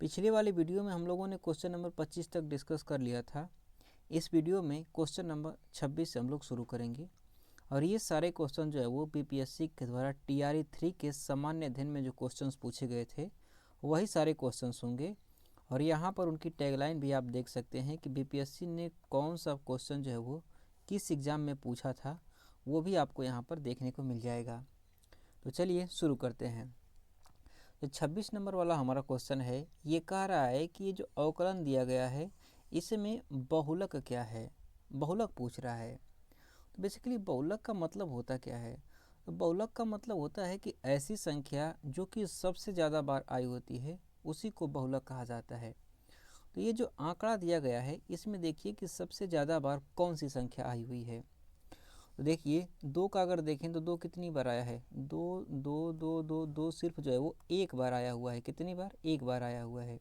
पिछले वाली वीडियो में हम लोगों ने क्वेश्चन नंबर 25 तक डिस्कस कर लिया था। इस वीडियो में क्वेश्चन नंबर 26 से हम लोग शुरू करेंगे और ये सारे क्वेश्चन जो है वो बीपीएससी के द्वारा टीआरई 3 के सामान्य अध्ययन में जो क्वेश्चंस पूछे गए थे वही सारे क्वेश्चंस होंगे। और यहाँ पर उनकी टैगलाइन भी आप देख सकते हैं कि बीपीएससी ने कौन सा क्वेश्चन जो है वो किस एग्ज़ाम में पूछा था, वो भी आपको यहाँ पर देखने को मिल जाएगा। तो चलिए शुरू करते हैं। जो 26 नंबर वाला हमारा क्वेश्चन है, ये कह रहा है कि ये जो अवकलन दिया गया है इसमें बहुलक क्या है। बहुलक पूछ रहा है। तो बेसिकली बहुलक का मतलब होता क्या है? तो बहुलक का मतलब होता है कि ऐसी संख्या जो कि सबसे ज़्यादा बार आई होती है उसी को बहुलक कहा जाता है। तो ये जो आंकड़ा दिया गया है इसमें देखिए कि सबसे ज़्यादा बार कौन सी संख्या आई हुई है। तो देखिए दो का अगर देखें तो दो कितनी बार आया है, दो दो दो दो दो सिर्फ जो है वो एक बार आया हुआ है। कितनी बार? एक बार आया हुआ है।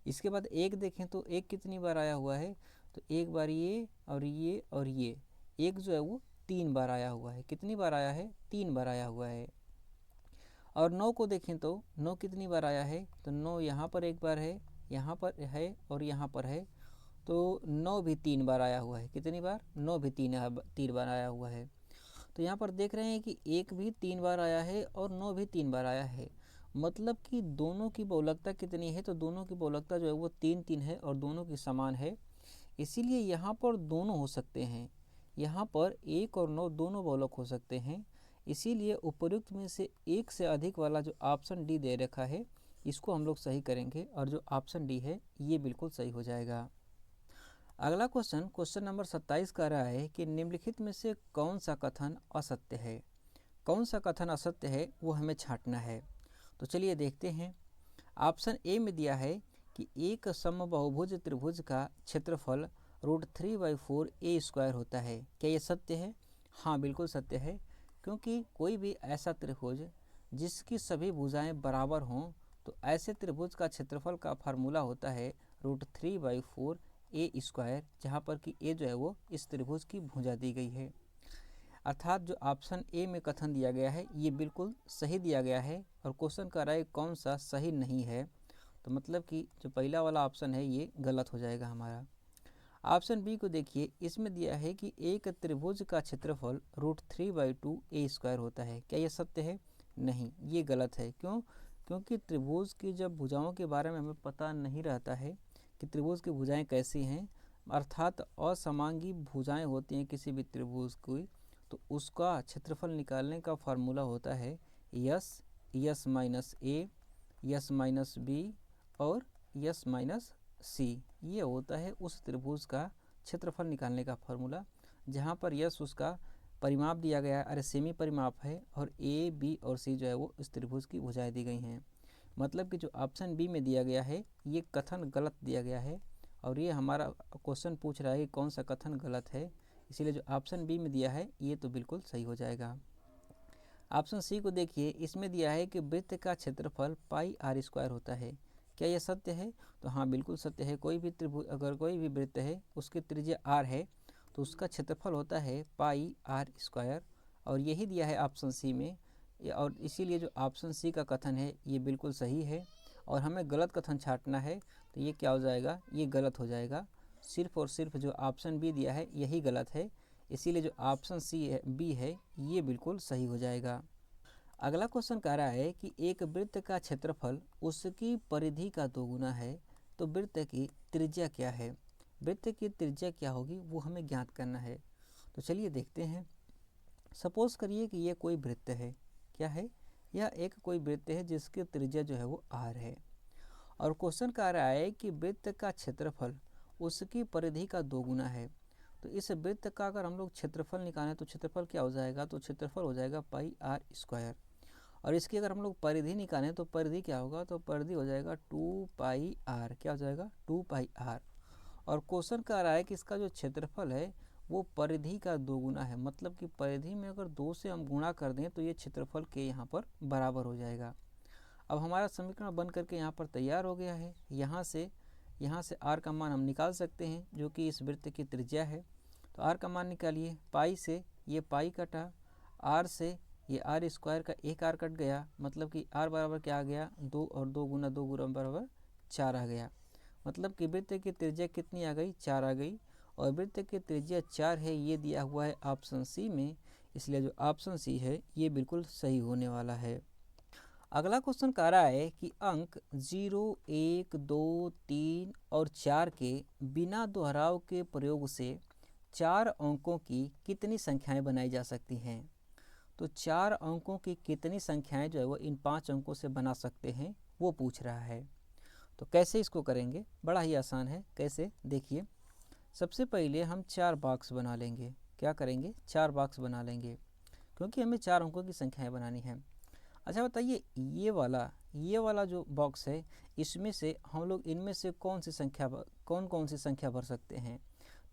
इसके बाद एक देखें तो एक कितनी बार आया हुआ है, तो एक बार ये और ये और ये, एक जो है वो 3 बार आया हुआ है। कितनी बार आया है? 3 बार आया हुआ है। और 9 को देखें तो 9 कितनी बार आया है, तो 9 यहाँ पर एक बार है, यहाँ पर है और यहाँ पर है, तो 9 भी 3 बार आया हुआ है। कितनी बार? 9 भी 3 बार आया हुआ है। तो यहाँ पर देख रहे हैं कि एक भी 3 बार आया है और 9 भी 3 बार आया है। मतलब कि दोनों की बहुलकता कितनी है, तो दोनों की बहुलकता जो है वो 3 है और दोनों की समान है। इसीलिए यहाँ पर दोनों हो सकते हैं। यहाँ पर 1 और 9 दोनों बहुलक हो सकते हैं। इसीलिए उपर्युक्त में से एक से अधिक वाला जो ऑप्शन डी दे रखा है इसको हम लोग सही करेंगे और जो ऑप्शन डी है ये बिल्कुल सही हो जाएगा। अगला क्वेश्चन नंबर 27 कह रहा है कि निम्नलिखित में से कौन सा कथन असत्य है। कौन सा कथन असत्य है वो हमें छांटना है। तो चलिए देखते हैं। ऑप्शन ए में दिया है कि एक समबाहुभुज त्रिभुज का क्षेत्रफल √3/4 ए स्क्वायर होता है। क्या ये सत्य है? हाँ, बिल्कुल सत्य है, क्योंकि कोई भी ऐसा त्रिभुज जिसकी सभी भुजाएं बराबर हों तो ऐसे त्रिभुज का क्षेत्रफल का फार्मूला होता है √3/4 ए स्क्वायर, जहाँ पर कि ए जो है वो इस त्रिभुज की भुजा दी गई है। अर्थात जो ऑप्शन ए में कथन दिया गया है ये बिल्कुल सही दिया गया है। और क्वेश्चन का राय कौन सा सही नहीं है, तो मतलब कि जो पहला वाला ऑप्शन है ये गलत हो जाएगा हमारा। ऑप्शन बी को देखिए, इसमें दिया है कि एक त्रिभुज का क्षेत्रफल √3/2 ए स्क्वायर होता है। क्या यह सत्य है? नहीं, ये गलत है। क्यों? क्योंकि त्रिभुज की जब भुजाओं के बारे में हमें पता नहीं रहता है कि त्रिभुज की भुजाएं कैसी हैं, अर्थात असमांगी भुजाएं होती हैं किसी भी त्रिभुज की, तो उसका क्षेत्रफल निकालने का फार्मूला होता है यस माइनस ए, यस माइनस बी और यस माइनस सी। ये होता है उस त्रिभुज का क्षेत्रफल निकालने का फार्मूला, जहाँ पर यस उसका परिमाप दिया गया है, अरे सेमी परिमाप है, और ए बी और सी जो है वो इस त्रिभुज की भुजाएं दी गई हैं। मतलब कि जो ऑप्शन बी में दिया गया है ये कथन गलत दिया गया है। और ये हमारा क्वेश्चन पूछ रहा है कि कौन सा कथन गलत है, इसीलिए जो ऑप्शन बी में दिया है ये तो बिल्कुल सही हो जाएगा। ऑप्शन सी को देखिए, इसमें दिया है कि वृत्त का क्षेत्रफल πr² होता है। क्या यह सत्य है? तो हाँ, बिल्कुल सत्य है। कोई भी त्रिभुज, अगर कोई भी वृत्त है उसकी त्रिज्या r है तो उसका क्षेत्रफल होता है πr², और यही दिया है ऑप्शन सी में। और इसीलिए जो ऑप्शन सी का कथन है ये बिल्कुल सही है। और हमें गलत कथन छांटना है, तो ये क्या हो जाएगा? ये गलत हो जाएगा। सिर्फ और सिर्फ जो ऑप्शन बी दिया है यही गलत है, इसीलिए जो ऑप्शन सी है, बी है, ये बिल्कुल सही हो जाएगा। अगला क्वेश्चन कह रहा है कि एक वृत्त का क्षेत्रफल उसकी परिधि का दोगुना है, तो वृत्त की त्रिज्या क्या है? वृत्त की त्रिज्या क्या होगी वो हमें ज्ञात करना है। तो चलिए देखते हैं। सपोज करिए कि ये कोई वृत्त है। क्या है? यह एक कोई वृत्त है जिसकी त्रिज्या जो है वो r है, और क्वेश्चन कह रहा है कि वृत्त का क्षेत्रफल उसकी परिधि का दोगुना है। तो इस वृत्त का अगर हम लोग क्षेत्रफल निकालें तो क्षेत्रफल क्या हो जाएगा? तो क्षेत्रफल हो जाएगा πr²। और इसकी अगर हम लोग परिधि निकालें तो परिधि क्या होगा? तो परिधि हो जाएगा 2πr। क्या हो जाएगा? 2πr। और क्वेश्चन कह रहा है कि इसका जो क्षेत्रफल है वो परिधि का दोगुना है, मतलब कि परिधि में अगर 2 से हम गुणा कर दें तो ये क्षेत्रफल के यहाँ पर बराबर हो जाएगा। अब हमारा समीकरण बन करके यहाँ पर तैयार हो गया है। यहाँ से r का मान हम निकाल सकते हैं जो कि इस वृत्त की त्रिज्या है। तो r का मान निकालिए। पाई से ये पाई कटा, r से ये r² का एक r कट गया, मतलब कि r बराबर क्या आ गया? 2, और 2 गुना 2 गुना बराबर 4 आ गया। मतलब कि वृत्त की त्रिज्या कितनी आ गई, 4 आ गई, और वृत्त की त्रिज्या 4 है, ये दिया हुआ है ऑप्शन सी में, इसलिए जो ऑप्शन सी है ये बिल्कुल सही होने वाला है। अगला क्वेश्चन कह रहा है कि अंक 0, 1, 2, 3 और 4 के बिना दोहराव के प्रयोग से 4 अंकों की कितनी संख्याएं बनाई जा सकती हैं। तो 4 अंकों की कितनी संख्याएं जो है वो इन 5 अंकों से बना सकते हैं वो पूछ रहा है। तो कैसे इसको करेंगे, बड़ा ही आसान है। कैसे, देखिए, सबसे पहले हम 4 बॉक्स बना लेंगे। क्या करेंगे, 4 बॉक्स बना लेंगे, क्योंकि हमें 4 अंकों की संख्याएं बनानी है। अच्छा बताइए, ये वाला जो बॉक्स है, इसमें से हम लोग इनमें से कौन कौन सी संख्या भर सकते हैं।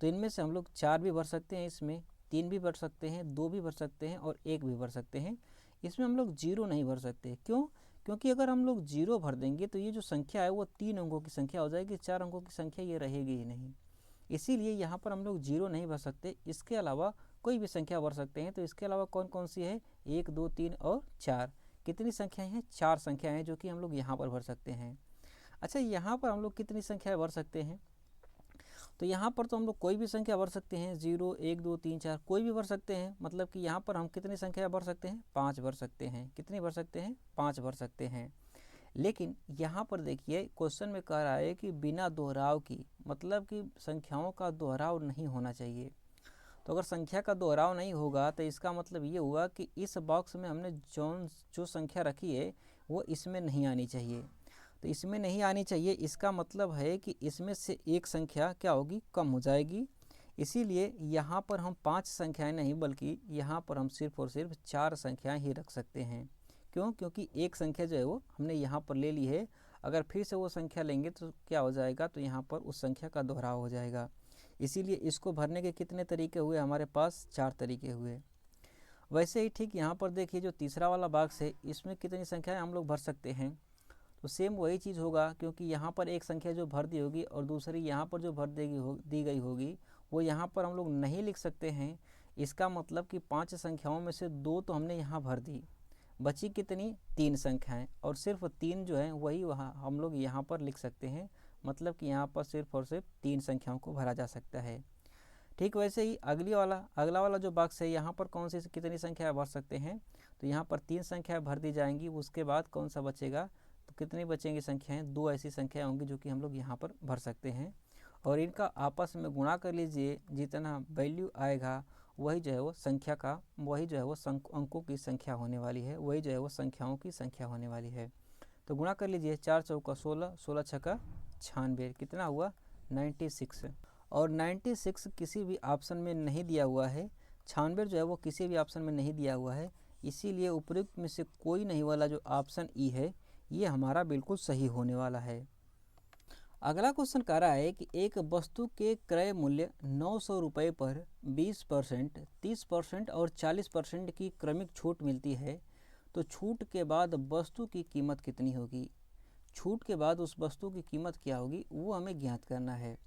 तो इनमें से हम लोग 4 भी भर सकते हैं, इसमें 3 भी भर सकते हैं, 2 भी भर सकते हैं और 1 भी भर सकते हैं। इसमें हम लोग 0 नहीं भर सकते। क्यों? क्योंकि अगर हम लोग 0 भर देंगे तो ये जो संख्या है वो 3 अंकों की संख्या हो जाएगी, 4 अंकों की संख्या ये रहेगी ही नहीं। इसीलिए यहाँ पर हम लोग 0 नहीं भर सकते। इसके अलावा कोई भी संख्या भर सकते हैं। तो इसके अलावा कौन कौन सी है, 1, 2, 3 और 4। कितनी संख्याएं हैं, 4 संख्याएं हैं जो कि हम लोग यहाँ पर भर सकते हैं। अच्छा, यहाँ पर हम लोग कितनी संख्याएं भर सकते हैं, तो यहाँ पर तो हम लोग कोई भी संख्या भर सकते हैं, 0, 1, 2, 3, 4 कोई भी भर सकते हैं। मतलब कि यहाँ पर हम कितनी संख्या भर सकते हैं, 5 भर सकते हैं। कितनी भर सकते हैं, 5 भर सकते हैं। लेकिन यहाँ पर देखिए क्वेश्चन में कह रहा है कि बिना दोहराव की, मतलब कि संख्याओं का दोहराव नहीं होना चाहिए। तो अगर संख्या का दोहराव नहीं होगा तो इसका मतलब ये हुआ कि इस बॉक्स में हमने जो संख्या रखी है वो इसमें नहीं आनी चाहिए। तो इसमें नहीं आनी चाहिए, इसका मतलब है कि इसमें से एक संख्या क्या होगी, कम हो जाएगी। इसीलिए यहाँ पर हम 5 संख्याएं नहीं बल्कि यहाँ पर हम सिर्फ और सिर्फ 4 संख्याएं ही रख सकते हैं। क्यों? क्योंकि एक संख्या जो है वो हमने यहाँ पर ले ली है। अगर फिर से वो संख्या लेंगे तो क्या हो जाएगा, तो यहाँ पर उस संख्या का दोहराव हो जाएगा। इसीलिए इसको भरने के कितने तरीके हुए हमारे पास, 4 तरीके हुए। वैसे ही ठीक यहाँ पर देखिए जो तीसरा वाला बॉक्स है, इसमें कितनी संख्याएं हम लोग भर सकते हैं। तो सेम वही चीज़ होगा, क्योंकि यहाँ पर एक संख्या जो भर दी होगी और दूसरी यहाँ पर जो भर दी गई होगी वो यहाँ पर हम लोग नहीं लिख सकते हैं। इसका मतलब कि 5 संख्याओं में से 2 तो हमने यहाँ भर दी, बची कितनी, 3 संख्याएं, और सिर्फ 3 जो है वही वहाँ हम लोग यहाँ पर लिख सकते हैं। मतलब कि यहाँ पर सिर्फ और सिर्फ 3 संख्याओं को भरा जा सकता है। ठीक वैसे ही अगला वाला जो बॉक्स है, यहाँ पर कौन सी कितनी संख्या भर सकते हैं, तो यहाँ पर 3 संख्या भर दी जाएंगी। उसके बाद कौन सा बचेगा, तो कितनी बचेंगी संख्याएं, 2 ऐसी संख्याएं होंगी जो कि हम लोग यहाँ पर भर सकते हैं। और इनका आपस में गुणा कर लीजिए, जितना वैल्यू आएगा वही जो है वो संख्या का, वही जो है वो अंकों की संख्या होने वाली है, वही जो है वो संख्याओं की संख्या होने वाली है। तो गुणा कर लीजिए, 4 चौका 16, 16 छक्का 96, कितना हुआ, 96। और 96 किसी भी ऑप्शन में नहीं दिया हुआ है, 96 जो है वो किसी भी ऑप्शन में नहीं दिया हुआ है। इसीलिए उपयुक्त में से कोई नहीं वाला जो ऑप्शन ई है ये हमारा बिल्कुल सही होने वाला है। अगला क्वेश्चन कह रहा है कि एक वस्तु के क्रय मूल्य 900 रुपये पर 20%, 30% और 40% की क्रमिक छूट मिलती है, तो छूट के बाद वस्तु की कीमत कितनी होगी। छूट के बाद उस वस्तु की कीमत क्या होगी वो हमें ज्ञात करना है।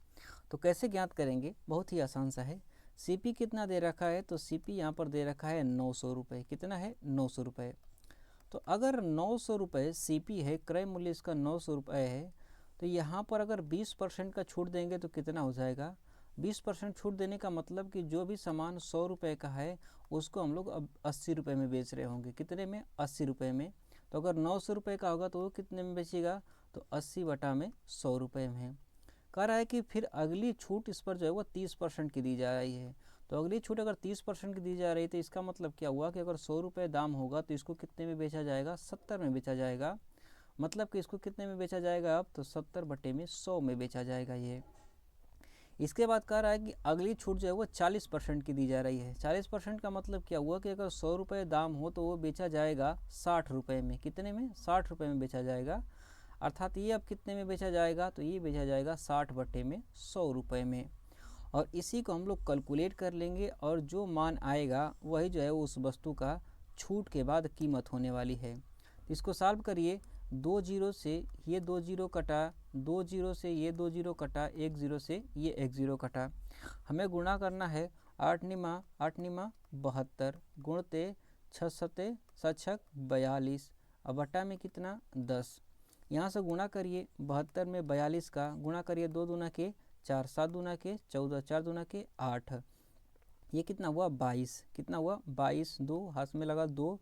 तो कैसे ज्ञात करेंगे, बहुत ही आसान सा है। सीपी कितना दे रखा है, तो सीपी यहाँ पर दे रखा है 900 रुपये। कितना है, 900 रुपये। तो अगर 900 रुपये सीपी है, क्रय मूल्य इसका 900 रुपये है, तो यहाँ पर अगर 20% का छूट देंगे तो कितना हो जाएगा। 20% छूट देने का मतलब कि जो भी सामान 100 रुपये का है उसको हम लोग अब 80 रुपये में बेच रहे होंगे। कितने में, 80 रुपये में। तो अगर 900 रुपये का होगा तो वो कितने में बेचेगा, तो 80 बटा में 100 रुपये में। कह रहा है कि फिर अगली छूट इस पर जो है वो 30% की दी जा रही है। तो अगली छूट अगर 30% की दी जा रही है तो इसका मतलब क्या हुआ कि अगर 100 रुपये दाम होगा तो इसको कितने में बेचा जाएगा, 70 में बेचा जाएगा। मतलब कि इसको कितने में बेचा जाएगा अब, तो 70 बटे में 100 में बेचा जाएगा ये। इसके बाद कह रहा है कि अगली छूट जो है वो 40% की दी जा रही है। 40% का मतलब क्या हुआ कि अगर 100 रुपये दाम हो तो वो बेचा जाएगा 60 रुपये में। कितने में, 60 रुपये में बेचा जाएगा। अर्थात ये अब कितने में बेचा जाएगा, तो ये बेचा जाएगा 60 बटे में 100 रुपये में। और इसी को हम लोग कैलकुलेट कर लेंगे और जो मान आएगा वही जो है उस वस्तु का छूट के बाद कीमत होने वाली है। तो इसको सॉल्व करिए, 2 जीरो से ये 2 जीरो कटा, 2 जीरो से ये 2 जीरो कटा, 1 जीरो से ये 1 जीरो कटा। हमें गुणा करना है, 8 निमा 72, गुणते 6 सते 7 42 और बटा में कितना, 10। यहाँ से गुणा करिए 72 में 42 का गुणा करिए 2 दूना के 4, 7 दूना के 14, 4 दूना के 8, ये कितना हुआ 22, कितना हुआ 22, 2 हाथ में लगा 2,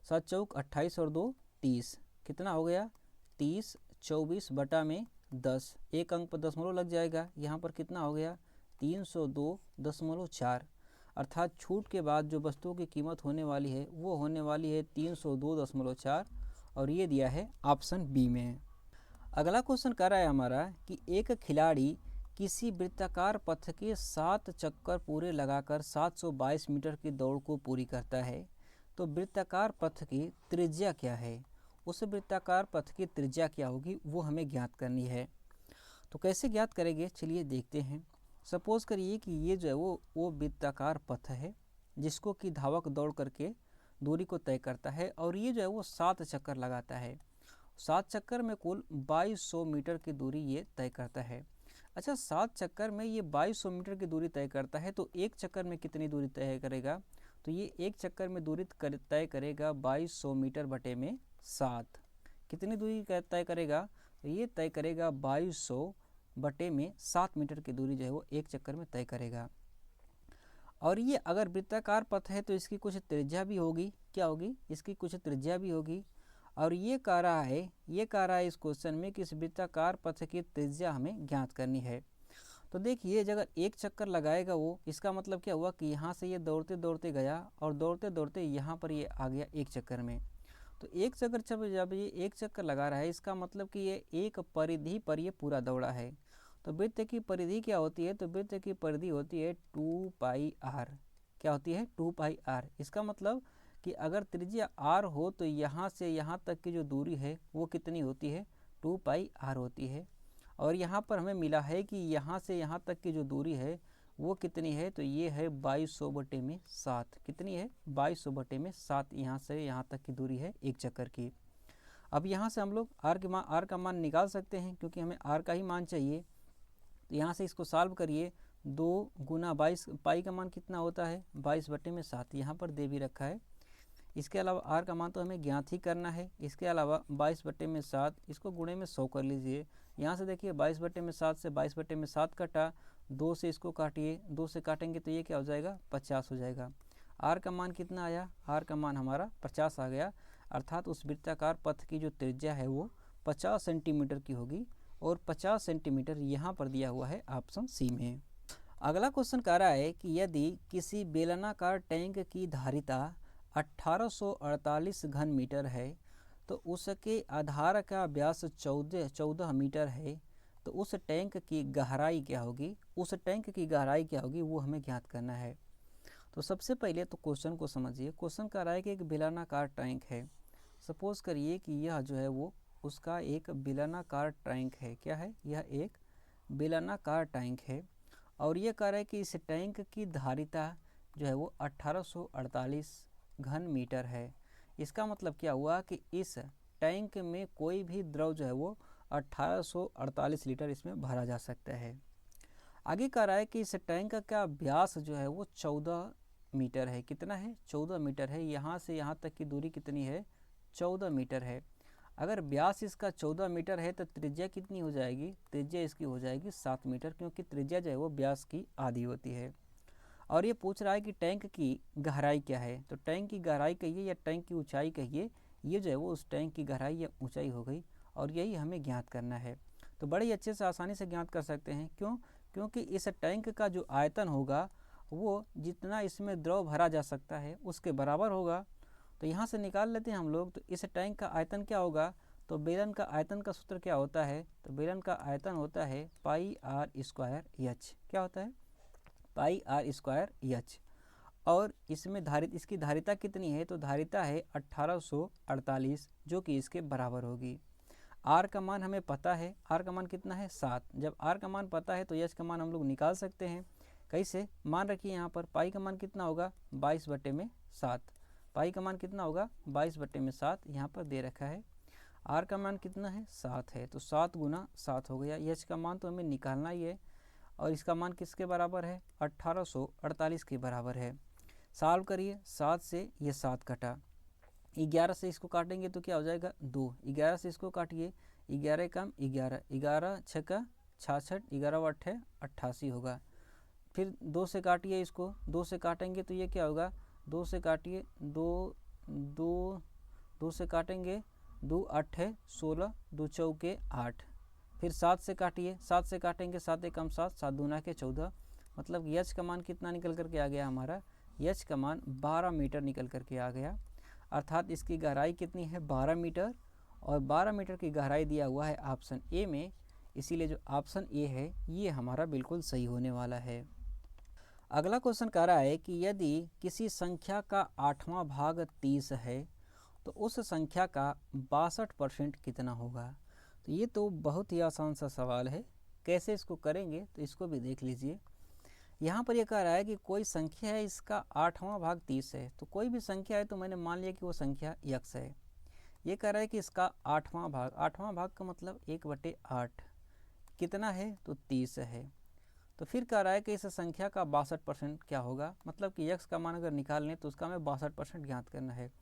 7 चौक 28 और 2 30, कितना हो गया 30, 24 बटा में 10, एक अंक पर दशमलव लग जाएगा, यहाँ पर कितना हो गया 302.4, अर्थात छूट के बाद जो वस्तुओं की कीमत होने वाली है वो होने वाली है 302.4, और ये दिया है ऑप्शन बी में है। अगला क्वेश्चन कह रहा है हमारा कि एक खिलाड़ी किसी वृत्ताकार पथ के 7 चक्कर पूरे लगाकर 722 मीटर की दौड़ को पूरी करता है, तो वृत्ताकार पथ की त्रिज्या क्या है, उस वृत्ताकार पथ की त्रिज्या क्या होगी वो हमें ज्ञात करनी है। तो कैसे ज्ञात करेंगे चलिए देखते हैं। सपोज करिए कि ये जो है वो वृत्ताकार पथ है जिसको कि धावक दौड़ करके दूरी को तय करता है, और ये जो है वो 7 चक्कर लगाता है, 7 चक्कर में कुल 2200 मीटर की दूरी ये तय करता है। अच्छा, 7 चक्कर में ये 2200 मीटर की दूरी तय करता है, तो एक चक्कर में कितनी दूरी तय करेगा, तो ये एक चक्कर में दूरी तय करेगा 2200 मीटर बटे में 7, कितनी दूरी तय करेगा, तो ये तय करेगा 2200 बटे में 7 मीटर की दूरी जो है वो एक चक्कर में तय करेगा। और ये अगर वृत्ताकार पथ है तो इसकी कुछ त्रिज्या भी होगी, क्या होगी, इसकी कुछ त्रिज्या भी होगी, और ये कह रहा है इस क्वेश्चन में कि इस वृत्ताकार पथ की त्रिज्या हमें ज्ञात करनी है। तो देखिए अगर एक चक्कर लगाएगा वो, इसका मतलब क्या हुआ कि यहाँ से ये दौड़ते दौड़ते गया और दौड़ते दौड़ते यहाँ पर ये आ गया एक चक्कर में, तो एक चक्कर जब ये एक चक्कर लगा रहा है इसका मतलब कि ये एक परिधि पर ये पूरा दौड़ा है। तो वृत्त की परिधि क्या होती है, तो वृत्त की परिधि होती है 2πr, क्या होती है 2πr। इसका मतलब कि अगर त्रिज्या r हो तो यहाँ से यहाँ तक की जो दूरी है वो कितनी होती है 2πr होती है, और यहाँ पर हमें मिला है कि यहाँ से यहाँ तक की जो दूरी है वो कितनी है, तो ये है 2200 बटे में 7, कितनी है 2200 बटे में 7, यहाँ से यहाँ तक की दूरी है एक चक्कर की। अब यहाँ से हम लोग r का मान निकाल सकते हैं क्योंकि हमें r का ही मान चाहिए। तो यहाँ से इसको सॉल्व करिए, 2 गुना 22, पाई का मान कितना होता है 22 बटे में 7, यहाँ पर दे भी रखा है। इसके अलावा r का मान तो हमें ज्ञात ही करना है, इसके अलावा 22 बटे में 7 इसको गुणे में 100 कर लीजिए। यहाँ से देखिए 22 बटे में 7 से 22 बटे में 7 कटा, 2 से इसको काटिए, 2 से काटेंगे तो ये क्या हो जाएगा 50 हो जाएगा। r का मान कितना आया, r का मान हमारा 50 आ गया, अर्थात उस वृत्ताकार पथ की जो त्रिज्या है वो 50 सेंटीमीटर की होगी, और 50 सेंटीमीटर यहाँ पर दिया हुआ है ऑप्शन सी में। अगला क्वेश्चन कह रहा है कि यदि किसी बेलनाकार टैंक की धारिता 1848 घन मीटर है तो उसके आधार का व्यास 14 मीटर है, तो उस टैंक की गहराई क्या होगी, उस टैंक की गहराई क्या होगी वो हमें ज्ञात करना है। तो सबसे पहले तो क्वेश्चन को समझिए। क्वेश्चन कह रहा है कि एक बेलनाकार टैंक है, सपोज करिए कि यह जो है वो उसका एक बेलनाकार टैंक है, क्या है, यह एक बेलनाकार टैंक है, और ये कह रहा है कि इस टैंक की धारिता जो है वो 1848 घन मीटर है। इसका मतलब क्या हुआ कि इस टैंक में कोई भी द्रव जो है वो 1848 लीटर इसमें भरा जा सकता है। आगे कह रहा है कि इस टैंक का व्यास जो है वो 14 मीटर है, कितना है 14 मीटर है, यहाँ से यहाँ तक की दूरी कितनी है 14 मीटर है। अगर व्यास इसका 14 मीटर है तो त्रिज्या कितनी हो जाएगी, त्रिज्या इसकी हो जाएगी 7 मीटर, क्योंकि त्रिज्या जो है वो व्यास की आधी होती है। और ये पूछ रहा है कि टैंक की गहराई क्या है, तो टैंक की गहराई कहिए या टैंक की ऊंचाई कहिए, ये जो है वो उस टैंक की गहराई या ऊंचाई हो गई, और यही हमें ज्ञात करना है। तो बड़े ही अच्छे से आसानी से ज्ञात कर सकते हैं, क्यों, क्योंकि इस टैंक का जो आयतन होगा वो जितना इसमें द्रव भरा जा सकता है उसके बराबर होगा। तो यहाँ से निकाल लेते हैं हम लोग। तो इस टैंक का आयतन क्या होगा, तो बेलन का आयतन का सूत्र क्या होता है, तो बेलन का आयतन होता है πr²h, क्या होता है πr²h। और इसमें इसकी धारिता कितनी है, तो धारिता है 1848 जो कि इसके बराबर होगी। r का मान हमें पता है, r का मान कितना है 7। जब r का मान पता है तो h का मान हम लोग निकाल सकते हैं। कैसे, मान रखिए यहाँ पर पाई का मान कितना होगा 22 बटे में 7, पाई का मान कितना होगा 22 बटे में 7 यहाँ पर दे रखा है। r का मान कितना है 7 है, तो 7 गुना 7 हो गया। h का मान तो हमें निकालना ही है, और इसका मान किसके बराबर है 1848 के बराबर है। सॉल्व करिए, 7 से ये 7 कटा, 11 से इसको काटेंगे तो क्या हो जाएगा 2, 11 से इसको काटिए, 11 कम 11, 11 छक्का 66, 11 अट्ठे 88 होगा। फिर 2 से काटिए इसको, 2 से काटेंगे तो ये क्या होगा, 2 से काटिए, 2 से काटेंगे, 2 अट्ठे 16, 2 चौके 8। फिर 7 से काटिए, 7 से काटेंगे, 7 एकम 7, 7 दूना के 14, मतलब एच का मान कितना निकल करके आ गया हमारा, एच का मान 12 मीटर निकल करके आ गया। अर्थात इसकी गहराई कितनी है, 12 मीटर, और 12 मीटर की गहराई दिया हुआ है ऑप्शन ए में, इसीलिए जो ऑप्शन ए है ये हमारा बिल्कुल सही होने वाला है। अगला क्वेश्चन कह रहा है कि यदि किसी संख्या का 8वां भाग 30 है तो उस संख्या का 62% कितना होगा। तो ये तो बहुत ही आसान सा सवाल है, कैसे इसको करेंगे तो इसको भी देख लीजिए। यहाँ पर ये कह रहा है कि कोई संख्या है, इसका 8वां भाग 30 है, तो कोई भी संख्या है तो मैंने मान लिया कि वो संख्या x है। ये कह रहा है कि इसका 8वां भाग का मतलब 1/8 कितना है, तो 30 है। तो फिर कह रहा है कि इस संख्या का 62% क्या होगा, मतलब कि x का मान अगर निकाल लें तो उसका हमें 62% ज्ञात करना है।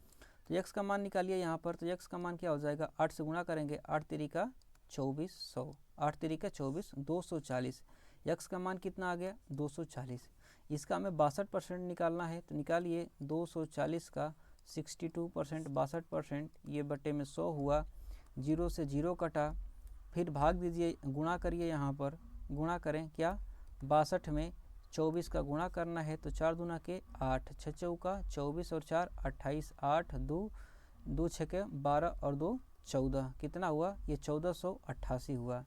तो x का मान निकालिए यहाँ पर, तो x का मान क्या हो जाएगा, 8 से गुणा करेंगे, 8 तिरिका 2400, 8 तिरिका 24, 240, x का मान कितना आ गया, 240। इसका हमें 62% निकालना है, तो निकालिए, 240 का 62%, 62%, ये बटे में 100 हुआ, 0 से 0 कटा, फिर भाग दीजिए, गुणा करिए, यहाँ पर गुणा करें, क्या 62 में 24 का गुणा करना है, तो 4 दूना के 8, 6 चौका 24 और 4 28, 8 2 छक्के 12 और 2 14, कितना हुआ, ये 1488 हुआ।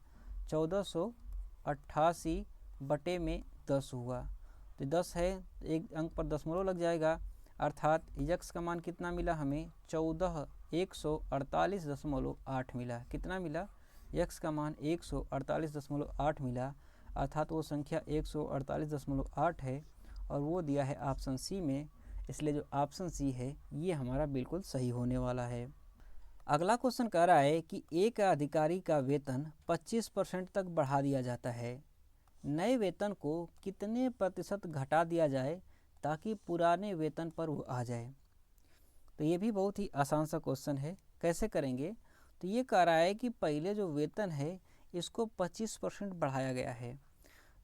1488 बटे में 10 हुआ, तो 10 है, एक अंक पर दशमलव लग जाएगा, अर्थात यक्स का मान कितना मिला हमें, 148.8 मिला। कितना मिला, यक्स का मान 148.8 मिला, अर्थात वो संख्या 148.8 है, और वो दिया है ऑप्शन सी में, इसलिए जो ऑप्शन सी है ये हमारा बिल्कुल सही होने वाला है। अगला क्वेश्चन कह रहा है कि एक अधिकारी का वेतन 25% तक बढ़ा दिया जाता है, नए वेतन को कितने प्रतिशत घटा दिया जाए ताकि पुराने वेतन पर वो आ जाए। तो ये भी बहुत ही आसान सा क्वेश्चन है, कैसे करेंगे, तो ये कह रहा है कि पहले जो वेतन है इसको 25% बढ़ाया गया है।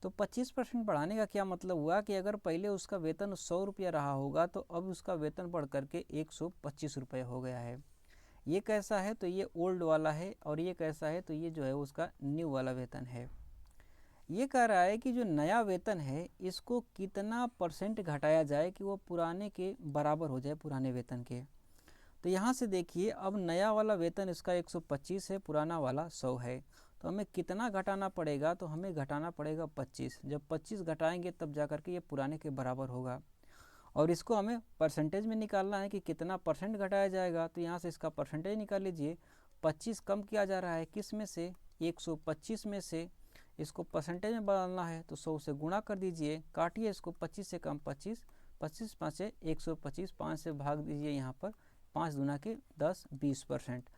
तो 25% बढ़ाने का क्या मतलब हुआ कि अगर पहले उसका वेतन 100 रुपया रहा होगा तो अब उसका वेतन बढ़ करके 125 रुपये हो गया है। ये कैसा है, तो ये ओल्ड वाला है, और ये कैसा है, तो ये जो है उसका न्यू वाला वेतन है। ये कह रहा है कि जो नया वेतन है इसको कितना % घटाया जाए कि वो पुराने के बराबर हो जाए, पुराने वेतन के। तो यहाँ से देखिए, अब नया वाला वेतन इसका 125 है, पुराना वाला 100 है, तो हमें कितना घटाना पड़ेगा, तो हमें घटाना पड़ेगा 25। जब 25 घटाएंगे तब जा कर के ये पुराने के बराबर होगा, और इसको हमें परसेंटेज में निकालना है कि कितना % घटाया जाएगा। तो यहाँ से इसका परसेंटेज निकाल लीजिए, 25 कम किया जा रहा है किस में से, 125 में से, इसको परसेंटेज में बदलना है तो 100 से गुणा कर दीजिए, काटिए इसको, 25 से कम 25, 25 5 125, 5 से भाग दीजिए, यहाँ पर 5 दूना के 10, 20%।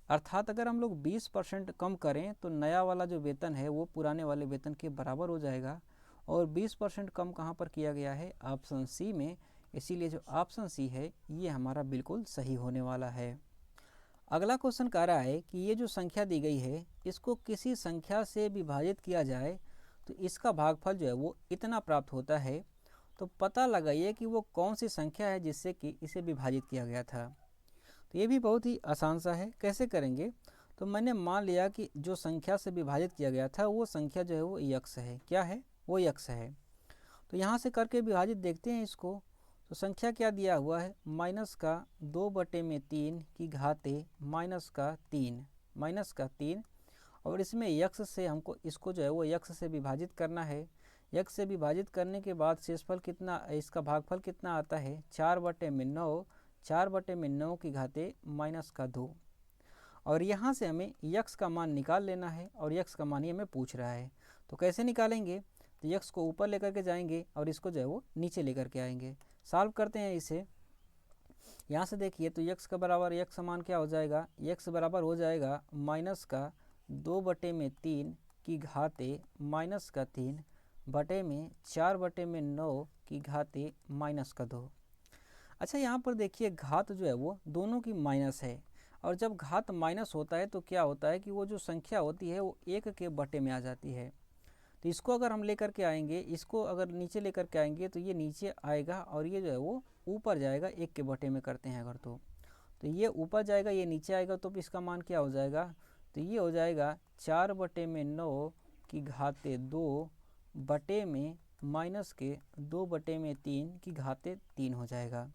अर्थात अगर हम लोग 20% कम करें तो नया वाला जो वेतन है वो पुराने वाले वेतन के बराबर हो जाएगा, और 20% कम कहाँ पर किया गया है, ऑप्शन सी में, इसीलिए जो ऑप्शन सी है ये हमारा बिल्कुल सही होने वाला है। अगला क्वेश्चन कह रहा है कि ये जो संख्या दी गई है इसको किसी संख्या से विभाजित किया जाए तो इसका भागफल जो है वो इतना प्राप्त होता है, तो पता लगाइए कि वो कौन सी संख्या है जिससे कि इसे विभाजित किया गया था। तो ये भी बहुत ही आसान सा है, कैसे करेंगे, तो मैंने मान लिया कि जो संख्या से विभाजित किया गया था वो संख्या जो है वो यक्स है, क्या है, वो यक्स है। तो यहाँ से करके विभाजित देखते हैं इसको, तो संख्या क्या दिया हुआ है, -2/3 की घाते -3, और इसमें यक्स से हमको इसको जो है वो यक्स से विभाजित करना है। यक्स से विभाजित करने के बाद शेषफल कितना, इसका भागफल कितना आता है, 4/9, 4/9 की घाते -2, और यहाँ से हमें यक्स का मान निकाल लेना है, और यक्स का मान ही हमें पूछ रहा है। तो कैसे निकालेंगे, तो यक्स को ऊपर लेकर के जाएंगे और इसको जो है वो नीचे लेकर के आएंगे। सॉल्व करते हैं इसे, यहाँ से देखिए, तो यक्स का बराबर, यक्स का मान क्या हो जाएगा, यक्स बराबर हो जाएगा -2/3 की घाते -3 बटे में 4/9 की घाते -2। अच्छा, यहाँ पर देखिए घात जो है वो दोनों की माइनस है, और जब घात माइनस होता है तो क्या होता है कि वो जो संख्या होती है वो 1 के बटे में आ जाती है। तो इसको अगर हम लेकर के आएंगे, इसको अगर नीचे लेकर के आएंगे तो ये नीचे आएगा और ये जो है वो ऊपर जाएगा, 1 के बटे में करते हैं अगर तो ये ऊपर जाएगा, ये नीचे आएगा, तो इसका मान क्या हो जाएगा, तो ये हो जाएगा 4 बटे में 9 की घाते 2 बटे में माइनस के 2 बटे में 3 की घाते 3 हो जाएगा।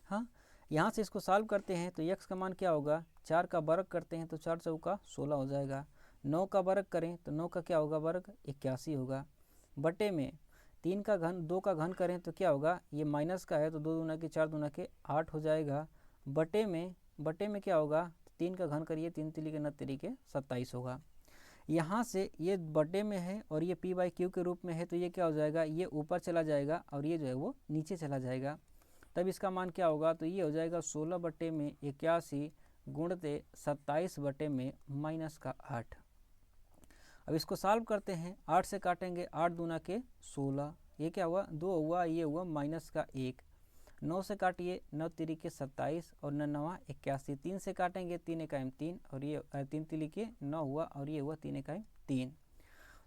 हाँ, यहाँ से इसको सॉल्व करते हैं तो x का मान क्या होगा, 4 का वर्ग करते हैं तो 4 चौका 16 हो जाएगा। 9 का वर्ग करें तो 9 का क्या होगा वर्ग, 81 होगा। बटे में 3 का घन 2 का घन करें तो क्या होगा, ये माइनस का है तो 2 दूना के 4 दूना के 8 हो जाएगा। बटे में क्या होगा, 3 का घन करिए, 3 तिली के 9 तरीके 27 होगा। यहाँ से ये बटे में है और ये p/q के रूप में है तो ये क्या हो जाएगा, ये ऊपर चला जाएगा और ये जो है वो नीचे चला जाएगा। तब इसका मान क्या होगा, तो ये हो जाएगा 16 बटे में 81 गुणते 27 बटे में माइनस का 8। अब इसको सॉल्व करते हैं, 8 से काटेंगे, 8 दूना के 16, ये क्या हुआ 2 हुआ, ये हुआ माइनस का 1। 9 से काटिए, 9 तिरीके 27 और 9 9 81। 3 से काटेंगे, 3 एकाइम 3 और ये 3 तिरीके 9 हुआ और ये हुआ 3 एकाइम 3।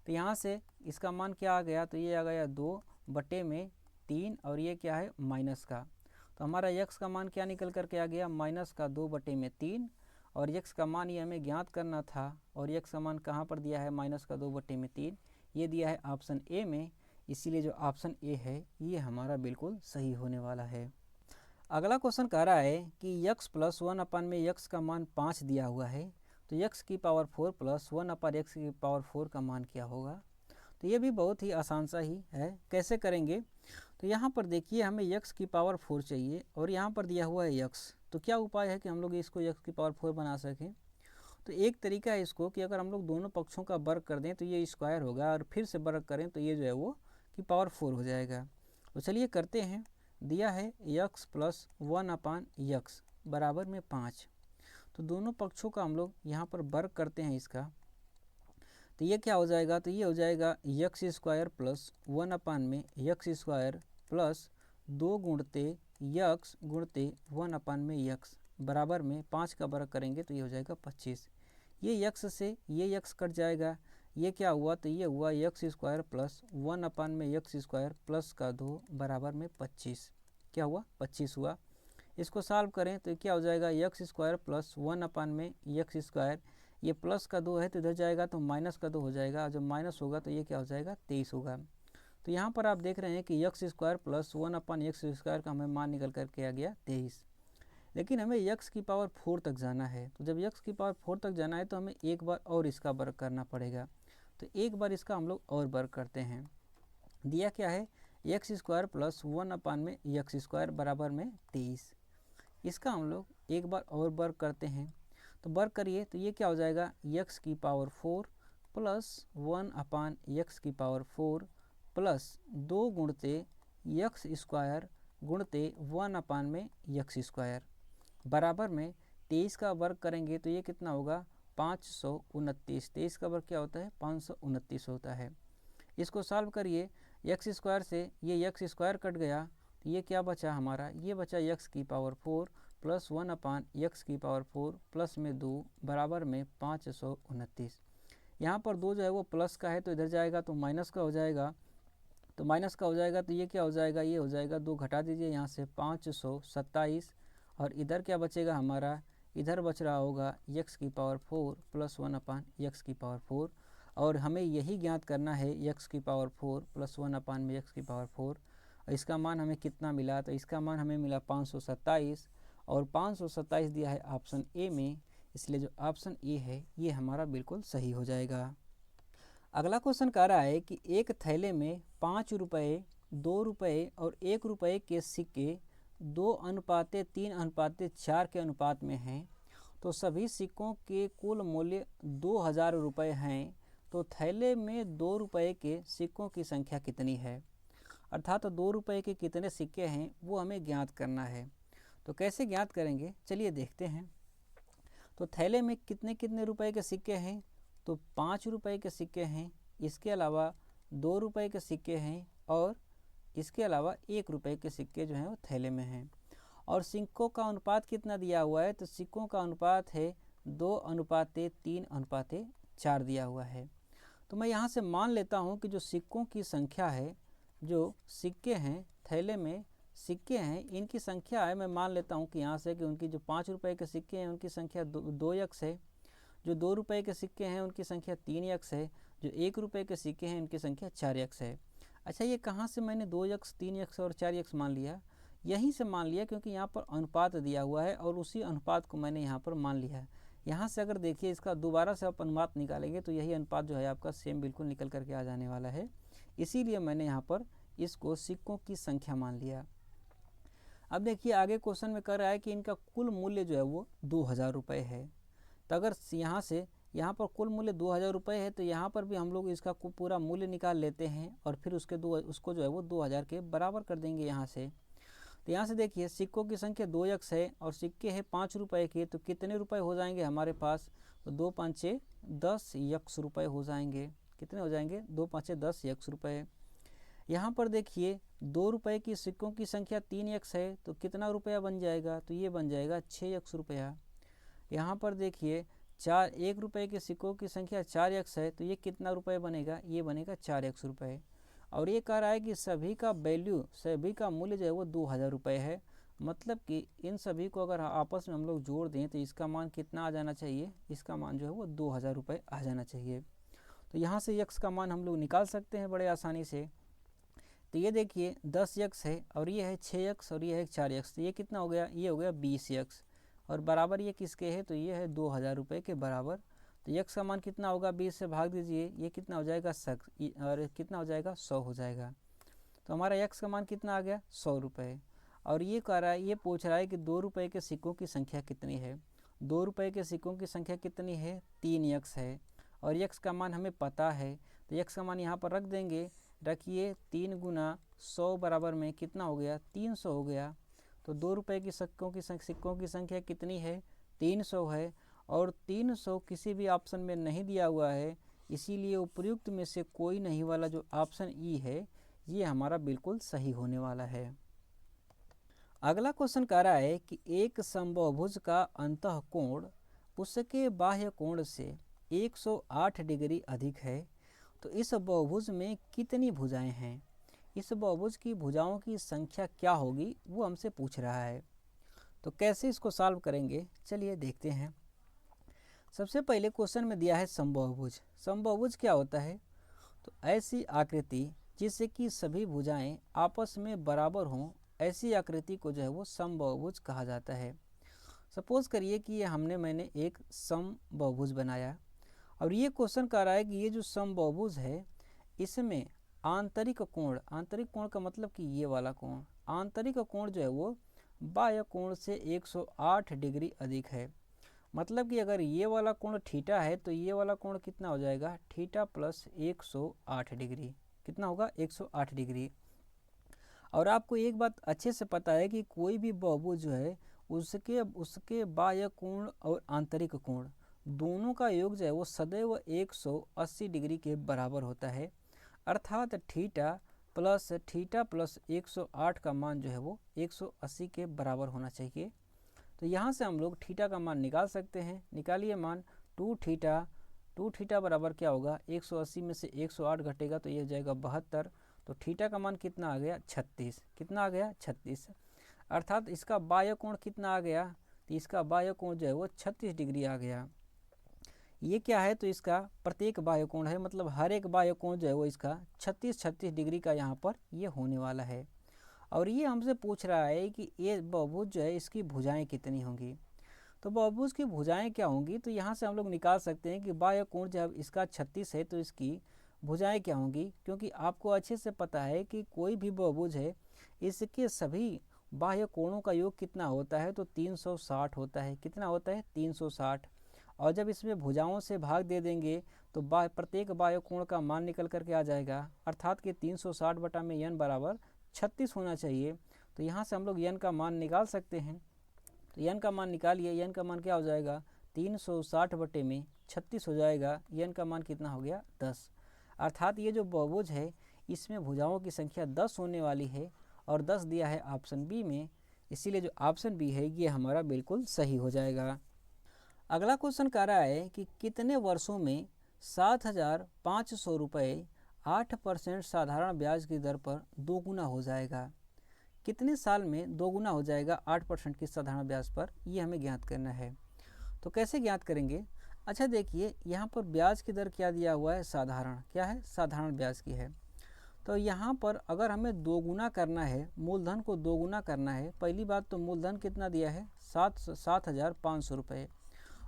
तो यहाँ से इसका मान क्या आ गया, तो ये आ गया 2 बटे में 3 और ये क्या है माइनस का। तो हमारा x का मान क्या निकल करके आ गया, माइनस का 2 बटे में 3 और x का मान ये हमें ज्ञात करना था और x का मान कहाँ पर दिया है, माइनस का 2 बटे में 3, ये दिया है ऑप्शन ए में। इसीलिए जो ऑप्शन ए है ये हमारा बिल्कुल सही होने वाला है। अगला क्वेश्चन कह रहा है कि x प्लस 1 में x का मान 5 दिया हुआ है, तो x की पावर 4 प्लस 1/x की पावर 4 का मान क्या होगा। तो ये भी बहुत ही आसान सा ही है, कैसे करेंगे, तो यहाँ पर देखिए हमें x की पावर 4 चाहिए और यहाँ पर दिया हुआ है x, तो क्या उपाय है कि हम लोग इसको x की पावर 4 बना सकें। तो एक तरीका है इसको कि अगर हम लोग दोनों पक्षों का वर्ग कर दें तो ये स्क्वायर होगा और फिर से वर्ग करें तो ये जो है वो की पावर 4 हो जाएगा। तो चलिए करते हैं, दिया है x प्लस 1/x बराबर में 5, तो दोनों पक्षों का हम लोग यहाँ पर वर्ग करते हैं इसका, तो ये क्या हो जाएगा, तो ये हो जाएगा x square plus 1/x² plus 2 गुणते x गुणते 1/x बराबर में 5 का वर्ग करेंगे तो ये हो जाएगा 25। ये x से ये x कट जाएगा, ये क्या हुआ, तो ये हुआ x² प्लस 1/x² प्लस का 2 बराबर में 25, क्या हुआ 25 हुआ। इसको सॉल्व करें तो क्या हो जाएगा, x² प्लस 1/x², ये प्लस का 2 है तो इधर जाएगा तो माइनस का 2 हो जाएगा, जब माइनस होगा तो ये क्या हो जाएगा 23 होगा। तो यहाँ पर आप देख रहे हैं कि x² प्लस 1/x² का हमें मान निकल करके आ गया 23। लेकिन हमें x की पावर 4 तक जाना है, तो जब x की पावर 4 तक जाना है तो हमें एक बार और इसका वर्ग करना पड़ेगा। तो एक बार इसका हम लोग और वर्ग करते हैं, दिया क्या है x² प्लस 1/x² बराबर में 23। इसका हम लोग एक बार और वर्ग करते हैं, तो वर्ग करिए तो ये क्या हो जाएगा, x की पावर 4 प्लस 1/x की पावर 4 प्लस 2 गुणते x² गुणते 1/x² बराबर में 23 का वर्ग करेंगे तो ये कितना होगा 529। 23 का वर्ग क्या होता है 529 होता है। इसको सॉल्व करिए, x² से ये x² कट गया तो ये क्या बचा हमारा, ये बचा x की पावर 4 प्लस 1/x की पावर 4 प्लस में 2 बराबर में 529। यहाँ पर 2 जो है वो प्लस का है तो इधर जाएगा तो माइनस का हो जाएगा, तो माइनस का हो जाएगा तो ये क्या हो जाएगा, ये हो जाएगा 2 घटा दीजिए यहाँ से 527 और इधर क्या बचेगा हमारा, इधर बच रहा होगा x की पावर 4 प्लस 1/x की पावर 4 और हमें यही ज्ञात करना है x की पावर 4 प्लस 1/x की पावर 4। इसका मान हमें कितना मिला, तो इसका मान हमें मिला 527 और 527 दिया है ऑप्शन ए में, इसलिए जो ऑप्शन ए है ये हमारा बिल्कुल सही हो जाएगा। अगला क्वेश्चन कह रहा है कि एक थैले में 5 रुपये, 2 रुपये और 1 रुपये के सिक्के 2:3:4 के अनुपात में हैं, तो सभी सिक्कों के कुल मूल्य 2000 रुपये हैं, तो थैले में 2 रुपये के सिक्कों की संख्या कितनी है। अर्थात 2 रुपये के कितने सिक्के हैं वो हमें ज्ञात करना है। तो कैसे ज्ञात करेंगे चलिए देखते हैं। तो थैले में कितने कितने रुपए के सिक्के हैं, तो 5 रुपये के सिक्के हैं, इसके अलावा 2 रुपये के सिक्के हैं और इसके अलावा 1 रुपये के सिक्के जो हैं वो थैले में हैं। और सिक्कों का अनुपात कितना दिया हुआ है, तो सिक्कों का अनुपात है 2:3:4 दिया हुआ है। तो मैं यहाँ से मान लेता हूँ कि जो सिक्कों की संख्या है, जो सिक्के हैं थैले में सिक्के हैं, इनकी संख्या है, मैं मान लेता हूँ कि यहाँ से कि उनकी जो 5 रुपये के सिक्के हैं उनकी संख्या 2x है, जो 2 रुपये के सिक्के हैं उनकी संख्या 3x है, जो 1 रुपये के सिक्के हैं उनकी संख्या 4x है। अच्छा, ये कहाँ से मैंने 2x, 3x और 4x मान लिया? यहीं से मान लिया, क्योंकि यहाँ पर अनुपात दिया हुआ है और उसी अनुपात को मैंने यहाँ पर मान लिया है। यहाँ से अगर देखिए इसका दोबारा से आप अनुपात निकालेंगे तो यही अनुपात जो है आपका सेम बिल्कुल निकल करके आ जाने वाला है। इसीलिए मैंने यहाँ पर इसको सिक्कों की संख्या मान लिया। अब देखिए आगे क्वेश्चन में कह रहा है कि इनका कुल मूल्य जो है वो 2000 रुपये है। तो अगर यहाँ पर कुल मूल्य 2000 रुपये है तो यहाँ पर भी हम लोग इसका पूरा मूल्य निकाल लेते हैं और फिर उसको जो है वो 2000 के बराबर कर देंगे यहाँ से। तो यहाँ से देखिए सिक्कों की संख्या 2x है और सिक्के हैं 5 रुपये के, तो कितने रुपए हो जाएंगे हमारे पास, तो 2 5 6 10 यक्स रुपये हो जाएंगे। कितने हो जाएंगे, 2 5 6 10 यक्स रुपये। यहाँ पर देखिए 2 रुपये की सिक्कों की संख्या 3x है, तो कितना रुपया बन जाएगा, तो ये बन जाएगा 6x रुपया। यहाँ पर देखिए 1 रुपये के सिक्कों की संख्या 4x है, तो ये कितना रुपये बनेगा, ये बनेगा 4x रुपये। और ये कह रहा है कि सभी का मूल्य जो है वो 2000 रुपये है। मतलब कि इन सभी को अगर आपस में हम लोग जोड़ दें तो इसका मान कितना आ जाना चाहिए, इसका मान जो है वो 2000 रुपये आ जाना चाहिए। तो यहाँ से यक्स का मान हम लोग निकाल सकते हैं बड़े आसानी से। तो ये देखिए 10x है और ये है 6x और ये है 4x, तो ये कितना हो गया, ये हो गया 20x और बराबर ये किसके है, तो ये है 2000 रुपये के बराबर। तो यक्स का मान कितना होगा, 20 से भाग दीजिए, ये कितना हो जाएगा और कितना हो जाएगा 100 हो जाएगा। तो हमारा यक्स का मान कितना आ गया 100 रुपये। और ये कह रहा है, ये पूछ रहा है कि 2 रुपये के सिक्कों की संख्या कितनी है। 2 रुपये के सिक्कों की संख्या कितनी है, 3x है और यक्स का मान हमें पता है, तो यक्स का मान यहाँ पर रख देंगे। रखिए 3 गुना 100 बराबर में कितना हो गया, 300 हो गया। तो 2 रुपये की सिक्कों की संख्या कितनी है, 300 है और 300 किसी भी ऑप्शन में नहीं दिया हुआ है, इसीलिए उपयुक्त में से कोई नहीं वाला जो ऑप्शन ई है ये हमारा बिल्कुल सही होने वाला है। अगला क्वेश्चन कह रहा है कि एक समबाहुभुज का अंतः कोण उसके बाह्य कोण से 108 डिग्री अधिक है, तो इस बहुभुज में कितनी भुजाएं हैं। इस बहुभुज की भुजाओं की संख्या क्या होगी वो हमसे पूछ रहा है। तो कैसे इसको सॉल्व करेंगे, चलिए देखते हैं। सबसे पहले क्वेश्चन में दिया है समबाहुभुज। समबाहुभुज क्या होता है, तो ऐसी आकृति जिससे कि सभी भुजाएं आपस में बराबर हों, ऐसी आकृति को जो है वो समबाहुभुज कहा जाता है। सपोज करिए कि ये मैंने एक समबाहुभुज बनाया और ये क्वेश्चन कह रहा है कि ये जो समबाहुभुज है इसमें आंतरिक कोण का मतलब कि ये वाला कोण, आंतरिक कोण जो है वो बाह्य कोण से 108 डिग्री अधिक है। मतलब कि अगर ये वाला कोण थीटा है तो ये वाला कोण कितना हो जाएगा, थीटा प्लस 108 डिग्री। कितना होगा, 108 डिग्री। और आपको एक बात अच्छे से पता है कि कोई भी बहुभुज जो है उसके बाह्य कोण और आंतरिक कोण दोनों का योग जो है वो सदैव 180 डिग्री के बराबर होता है। अर्थात थीटा प्लस 108 का मान जो है वो 180 के बराबर होना चाहिए। तो यहाँ से हम लोग थीटा का मान निकाल सकते हैं। निकालिए मान 2 थीटा बराबर क्या होगा, 180 में से 108 घटेगा तो ये हो जाएगा 72। तो थीटा का मान कितना आ गया, 36। कितना आ गया, 36। अर्थात इसका बाह्य कोण कितना आ गया, तो इसका बाह्य कोण जो है वो 36 डिग्री आ गया। ये क्या है, तो इसका प्रत्येक बाह्य कोण है, मतलब हर एक बाह्य कोण जो है वो इसका 36 डिग्री का यहाँ पर ये होने वाला है। और ये हमसे पूछ रहा है कि ये बहुभुज जो है इसकी भुजाएं कितनी होंगी। तो बहुभुज की भुजाएं क्या होंगी, तो यहाँ से हम लोग निकाल सकते हैं कि बाह्य कोण जब इसका 36 है तो इसकी भुजाएं क्या होंगी। क्योंकि आपको अच्छे से पता है कि कोई भी बहुभुज है इसके सभी बाह्य कोणों का योग कितना होता है, तो 360 होता है। कितना होता है, 360। और जब इसमें भुजाओं से भाग दे देंगे तो प्रत्येक बाह्य कोण का मान निकल करके आ जाएगा। अर्थात कि 360 बटा में n बराबर 36 होना चाहिए। तो यहाँ से हम लोग n का मान निकाल सकते हैं। तो n का मान निकालिए, n का मान क्या हो जाएगा, 360 बटे में 36 हो जाएगा। n का मान कितना हो गया, 10। अर्थात ये जो बहुभुज है इसमें भुजाओं की संख्या 10 होने वाली है और 10 दिया है ऑप्शन बी में। इसीलिए जो ऑप्शन बी है ये हमारा बिल्कुल सही हो जाएगा। अगला क्वेश्चन कह रहा है कि कितने वर्षों में 7,500 रुपये 8% साधारण ब्याज की दर पर दोगुना हो जाएगा। कितने साल में दोगुना हो जाएगा 8% की साधारण ब्याज पर, ये हमें ज्ञात करना है। तो कैसे ज्ञात करेंगे? अच्छा देखिए, यहाँ पर ब्याज की दर क्या दिया हुआ है? साधारण। क्या है? साधारण ब्याज की है। तो यहाँ पर अगर हमें दोगुना करना है, मूलधन को दोगुना करना है, पहली बात तो मूलधन कितना दिया है? 7,500 रुपये।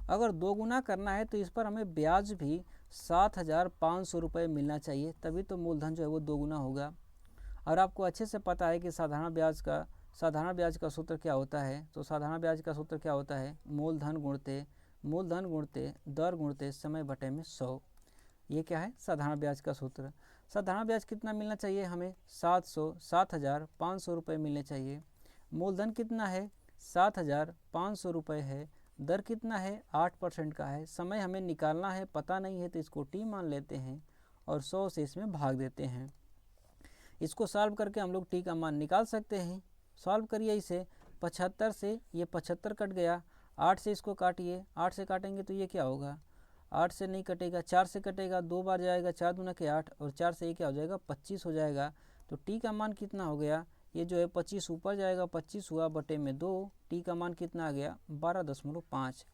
अगर दोगुना करना है तो इस पर हमें ब्याज भी 7,500 रुपये मिलना चाहिए, तभी तो मूलधन जो है वो दोगुना होगा। और आपको अच्छे से पता है कि साधारण ब्याज का सूत्र क्या होता है। तो साधारण ब्याज का सूत्र क्या होता है? मूलधन गुणते दर गुणते समय बटे में 100। ये क्या है? साधारण ब्याज का सूत्र। साधारण ब्याज कितना मिलना चाहिए हमें? 7,500 रुपये मिलने चाहिए। मूलधन कितना है? 7,500 रुपये है। दर कितना है? 8% का है। समय हमें निकालना है, पता नहीं है तो इसको टी मान लेते हैं और 100 से इसमें भाग देते हैं। इसको सॉल्व करके हम लोग टी का मान निकाल सकते हैं। सॉल्व करिए इसे। 75 से ये 75 कट गया, 8 से इसको काटिए, 8 से काटेंगे तो ये क्या होगा? 8 से नहीं कटेगा, 4 से कटेगा, 2 बार जाएगा, 4 दूना के 8 और 4 से ये क्या हो जाएगा? 25 हो जाएगा। तो टी का मान कितना हो गया? ये जो है 25 ऊपर जाएगा, 25 हुआ बटे में 2। टी का मान कितना आ गया? 12.5।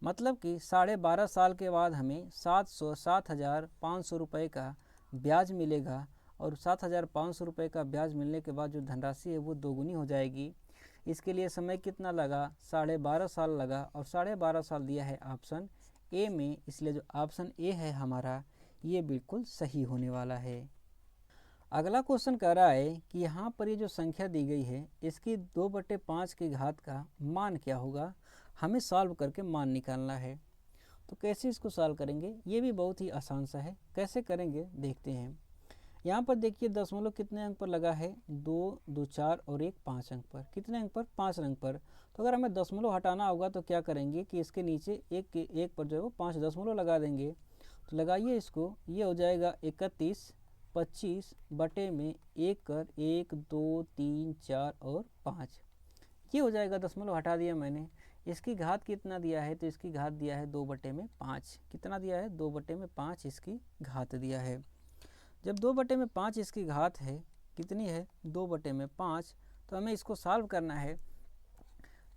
मतलब कि 12.5 साल के बाद हमें 7,500 रुपये का ब्याज मिलेगा। और 7,500 रुपये का ब्याज मिलने के बाद जो धनराशि है वो दोगुनी हो जाएगी। इसके लिए समय कितना लगा? 12.5 साल लगा। और 12.5 साल दिया है ऑप्शन ए में, इसलिए जो ऑप्शन ए है हमारा ये बिल्कुल सही होने वाला है। अगला क्वेश्चन कह रहा है कि यहाँ पर ये जो संख्या दी गई है इसकी 2/5 की घात का मान क्या होगा? हमें सॉल्व करके मान निकालना है। तो कैसे इसको सॉल्व करेंगे? ये भी बहुत ही आसान सा है। कैसे करेंगे देखते हैं। यहाँ पर देखिए दशमलव कितने अंक पर लगा है? 2, 2, 4 और 1 5 अंक पर। कितने अंक पर? 5 अंक पर। तो अगर हमें दशमलव हटाना होगा तो क्या करेंगे कि इसके नीचे एक पर जो है वो 5 दशमलव लगा देंगे। तो लगाइए इसको, ये हो जाएगा 31, 25 बटे में 1 कर 1, 2, 3, 4 और 5। ये हो जाएगा, दशमलव हटा दिया मैंने। इसकी घात कितना दिया है? तो इसकी घात दिया है 2/5। कितना दिया है? 2/5 इसकी घात दिया है। जब 2/5 इसकी घात है, कितनी है? 2/5। तो हमें इसको सॉल्व करना है।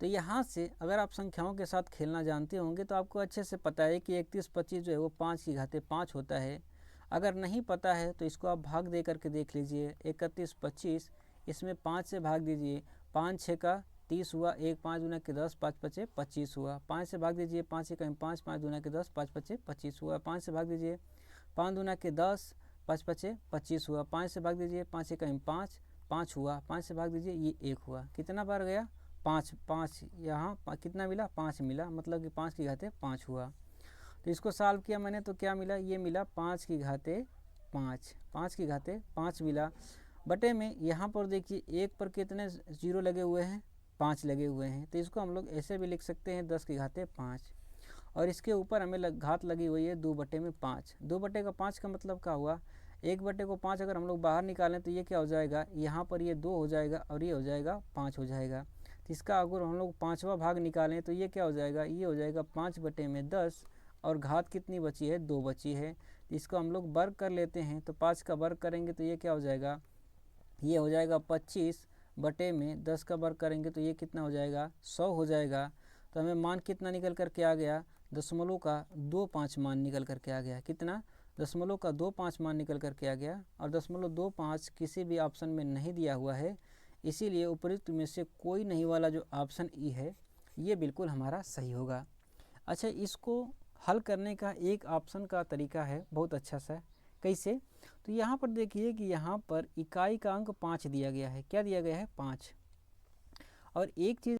तो यहाँ से अगर आप संख्याओं के साथ खेलना जानते होंगे तो आपको अच्छे से पता है कि 31, 25 जो है वो 5 की घाते 5 होता है। अगर नहीं पता है तो इसको आप भाग दे करके देख लीजिए। 31, 25 इसमें 5 से भाग दीजिए। 5 6 का 30 हुआ, 1 5 दूना के 10, 5 5 25 हुआ। 5 से भाग दीजिए, 5 1 5, 5 दूना के 10, 5 5 25 हुआ। 5 से भाग दीजिए, 5 दूना के 10, 5 5 25 हुआ। 5 से भाग दीजिए, 5 1 5, 5 हुआ। 5 से भाग दीजिए, ये 1 हुआ। कितना बार गया? 5 यहाँ कितना मिला? 5 मिला, मतलब कि 5 की घाते 5 हुआ। तो इसको सॉल्व किया मैंने तो क्या मिला? ये मिला 5 की घाते 5। 5 की घाते 5 मिला बटे में, यहाँ पर देखिए 1 पर कितने जीरो लगे हुए हैं? 5 लगे हुए हैं। तो इसको हम लोग ऐसे भी लिख सकते हैं 10 की घाते 5। और इसके ऊपर हमें घात लगी हुई है 2/5। 2/5 का मतलब क्या हुआ? 1/5 अगर हम लोग बाहर निकालें तो ये क्या हो जाएगा? यहाँ पर ये 2 हो जाएगा और ये हो जाएगा 5 हो जाएगा। तो इसका अगर हम लोग 5वां भाग निकालें तो ये क्या हो जाएगा? ये हो जाएगा 5/10। और घात कितनी बची है? 2 बची है। इसको हम लोग वर्ग कर लेते हैं। तो 5 का वर्ग करेंगे तो ये क्या हो जाएगा? ये हो जाएगा 25/10 का वर्ग करेंगे तो ये कितना हो जाएगा? 100 हो जाएगा। तो हमें मान कितना निकल करके आ गया? दशमलव का 2.5 मान निकल करके आ गया। कितना? दशमलव का 2.5 मान निकल करके आ गया। और 0.25 किसी भी ऑप्शन में नहीं दिया हुआ है, इसीलिए उपयुक्त में से कोई नहीं वाला जो ऑप्शन ई है ये बिल्कुल हमारा सही होगा। अच्छा, इसको हल करने का एक ऑप्शन का तरीका है बहुत अच्छा सा। कैसे? तो यहाँ पर देखिए कि यहाँ पर इकाई का अंक 5 दिया गया है। क्या दिया गया है? 5। और एक चीज़